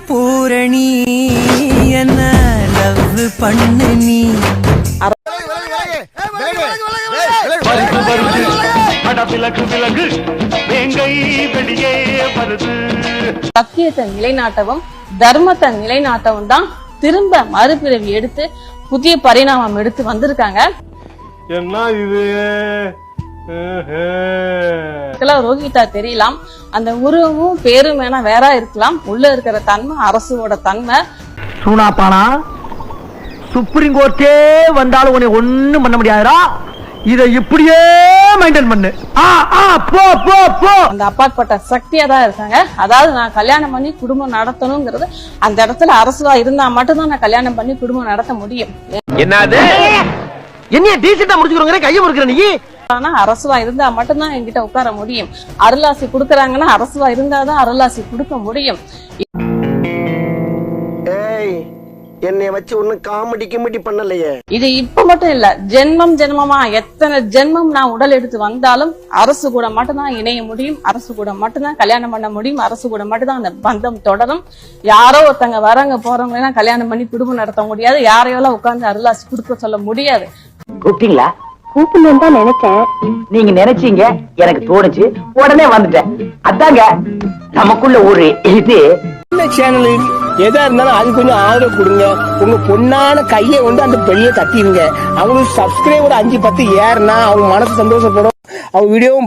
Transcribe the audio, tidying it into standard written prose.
பூரணி என்ன லவ் பண்ணு நீ. சத்தியத்தை நிலைநாட்டவும் தர்மத்தை நிலைநாட்டவும் தான் திரும்ப மறுபிறவி எடுத்து புதிய பரிணாமம் எடுத்து வந்திருக்காங்க. என்ன இது ரோஹிதா தெரியலாம், அந்த உருவமும் பேரும் வேணா வேற இருக்கலாம், உள்ள இருக்கிற தன்மை அரசோட தன்மை. சூனாப்பானா சுப்ரீம் கோர்ட்டே வந்தாலும் உன்னை ஒண்ணும் பண்ண முடியாதுடா, இதை இப்படியே மெயின்டைன் பண்ணு. அந்த அப்பாற்பட்ட சக்தியா தான் இருக்காங்க. அதாவது நான் கல்யாணம் பண்ணி குடும்பம் நடத்தணுங்கிறது அந்த இடத்துல அரசுவா இருந்தா மட்டும்தான் நான் கல்யாணம் பண்ணி குடும்பம் நடத்த முடியும். என்னது என்ன டீசெண்டா முடிச்சுக்கிறோங்க கையை முறுக்குற நீ. ஆனா அரசுவா இருந்தா மட்டும்தான் என்கிட்ட உட்கார முடியும். அருளாசி கொடுக்கறாங்கன்னா அரசுவா இருந்தாதான் அருளாசி கொடுக்க முடியும். என்னை வச்சு ஒன்னும் காமெடி கிமெடி பண்ணலையே. இது இப்ப மட்டும் இல்ல, ஜென்மம் ஜென்மமா எத்தனை ஜென்மம் நான் உடல் எடுத்து வந்தாலும் அரசு கூட மட்டும்தான் இணைய முடியும், அரசு கூட மட்டும்தான் கல்யாணம் பண்ண முடியும், அரசு கூட மட்டும்தான் அந்த பந்தம் தொடரும். யாரோ ஒருத்தங்க வரவங்க போறவங்க எல்லாம் கல்யாணம் பண்ணி குடும்பம் நடத்த முடியாது, யாரையெல்லாம் உட்கார்ந்து அருளாசி கொடுக்க சொல்ல முடியாது. கூப்பிட்டீங்களா? கூப்பிடணும் தான் நினைச்சேன், நீங்க நினைச்சீங்க, எனக்கு தோணுச்சு, உடனே வந்துட்டேன். அதாங்க நமக்குள்ள ஒரு இது. சேனலு எதா இருந்தாலும் அது கொஞ்சம் ஆதரவு கொடுங்க. உங்க பொண்ணான கையை வந்து அந்த பெண்ணியை தட்டிடுங்க. அவங்களுக்கு சப்ஸ்கிரைபர் 5-10 ஏறுனா அவங்க மனசு சந்தோஷப்படும். அவங்க வீடியோவும்